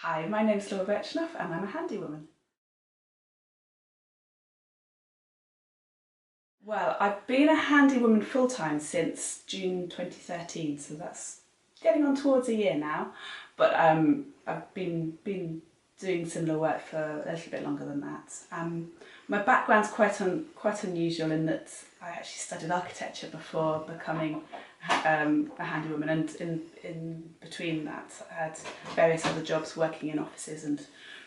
Hi, my name's Laura Birchnough and I'm a handywoman. Well, I've been a handywoman full-time since June 2013, so that's getting on towards a year now. But I've been doing similar work for a little bit longer than that. My background's quite unusual in that I actually studied architecture before becoming a handywoman, and in between that I had various other jobs working in offices and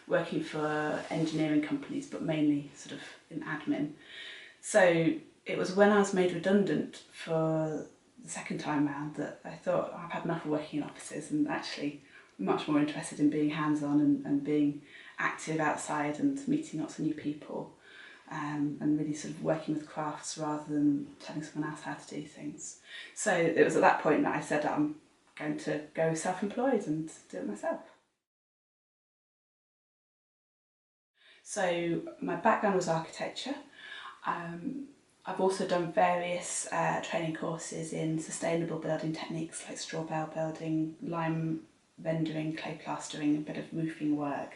working for engineering companies, but mainly sort of in admin. So it was when I was made redundant for the second time round that I thought I've had enough of working in offices and actually much more interested in being hands-on and being active outside and meeting lots of new people, and really sort of working with crafts rather than telling someone else how to do things. So it was at that point that I said I'm going to go self-employed and do it myself. So my background was architecture. Um, I've also done various training courses in sustainable building techniques like straw bale building, lime rendering, clay plastering, a bit of roofing work.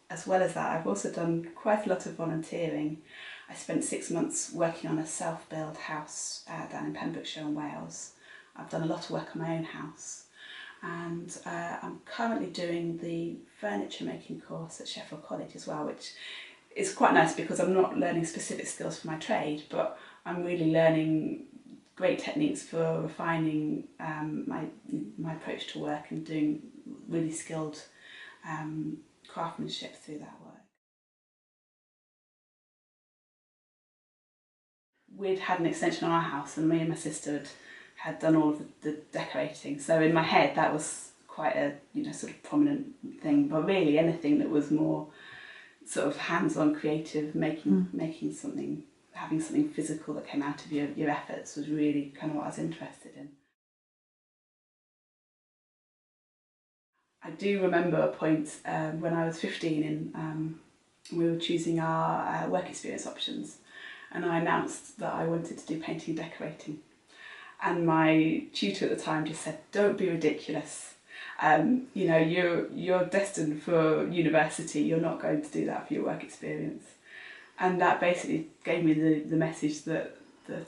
As well as that, I've also done quite a lot of volunteering. I spent 6 months working on a self-built house down in Pembrokeshire in Wales. I've done a lot of work on my own house, and I'm currently doing the furniture making course at Sheffield College as well, which is quite nice because I'm not learning specific skills for my trade, but I'm really learning great techniques for refining my approach to work and doing really skilled craftsmanship through that work. We'd had an extension on our house and me and my sister had done all of the decorating, so in my head that was quite a sort of prominent thing, but really anything that was more sort of hands-on creative, making something, having something physical that came out of your efforts was really kind of what I was interested in. I do remember a point when I was 15 and we were choosing our work experience options, and I announced that I wanted to do painting and decorating, and my tutor at the time just said, "Don't be ridiculous. You're destined for university. You're not going to do that for your work experience." And that basically gave me the message that there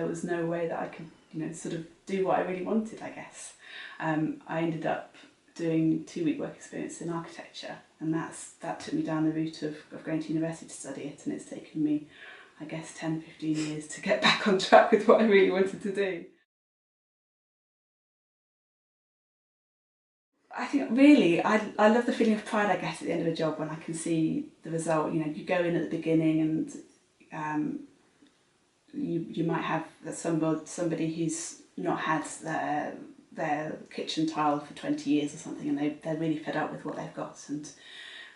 was no way that I could sort of do what I really wanted, I guess. I ended up doing 2-week work experience in architecture, and that took me down the route of going to university to study it, and it's taken me, I guess, 10-15 years to get back on track with what I really wanted to do. I think really I love the feeling of pride I get at the end of a job when I can see the result. You go in at the beginning and um, you might have somebody who's not had their kitchen tile for 20 years or something, and they're really fed up with what they've got, and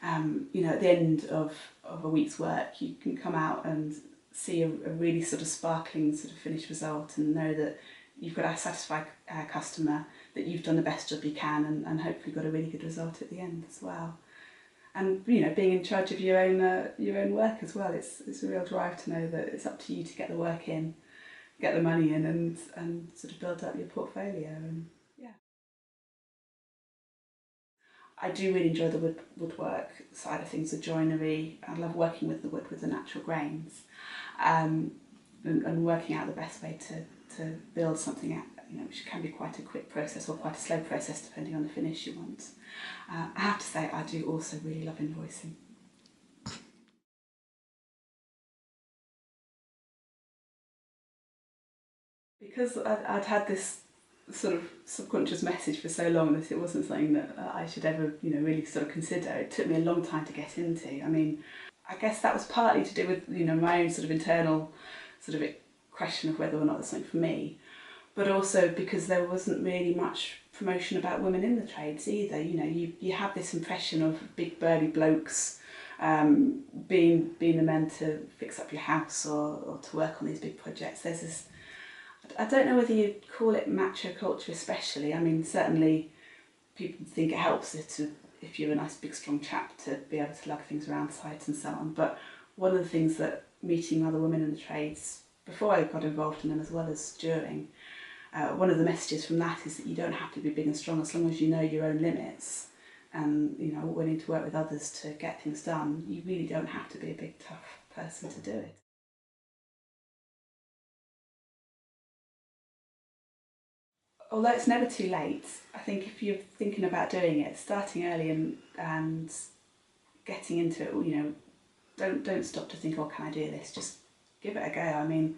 at the end of a week's work you can come out and see a really sort of sparkling sort of finished result and know that you've got a satisfied customer, that you've done the best job you can, and hopefully got a really good result at the end as well. And being in charge of your own work as well, it's a real drive to know that it's up to you to get the work in, get the money in, and sort of build up your portfolio. And yeah, I do really enjoy the woodwork side of things, the joinery. I love working with the wood with the natural grains, um, and working out the best way to build something out, which can be quite a quick process or quite a slow process depending on the finish you want. I have to say I do also really love invoicing. Because I'd had this sort of subconscious message for so long that it wasn't something that I should ever, really sort of consider. It took me a long time to get into. I mean, I guess that was partly to do with, my own sort of internal sort of question of whether or not it's something for me, but also because there wasn't really much promotion about women in the trades either. You have this impression of big burly blokes being the men to fix up your house or to work on these big projects. There's this, I don't know whether you'd call it macho culture especially. I mean, certainly people think it helps if you're a nice big strong chap to be able to lug things around sites and so on. But one of the things that meeting other women in the trades, before I got involved in them as well as during, One of the messages from that is that you don't have to be big and strong as long as you know your own limits and, you know, willing to work with others to get things done. You really don't have to be a big, tough person to do it. Although it's never too late, I think if you're thinking about doing it, starting early and getting into it, you know, don't stop to think, oh, can I do this? Just give it a go. I mean,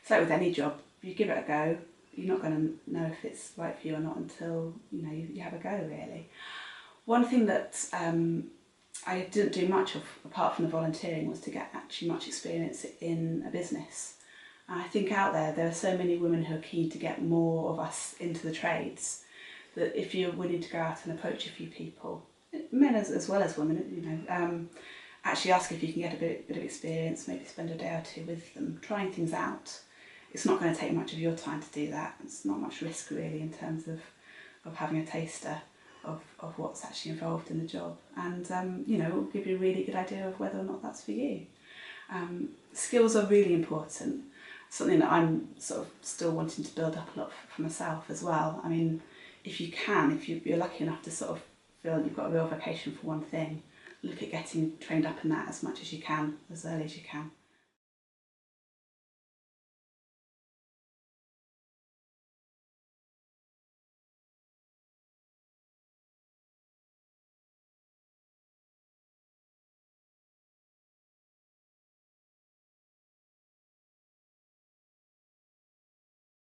it's like with any job, if you give it a go, you're not going to know if it's right for you or not until, you know, you have a go, really. One thing that I didn't do much of, apart from the volunteering, was to get actually much experience in a business. And I think out there are so many women who are keen to get more of us into the trades, that if you're willing to go out and approach a few people, men as well as women, you know, actually ask if you can get a bit of experience, maybe spend a day or two with them, trying things out. It's not going to take much of your time to do that. It's not much risk really in terms of having a taster of what's actually involved in the job. And you know, it will give you a really good idea of whether or not that's for you. Skills are really important. Something that I'm sort of still wanting to build up a lot for myself as well. I mean, if you're lucky enough to sort of feel you've got a real vocation for one thing, look at getting trained up in that as much as you can, as early as you can.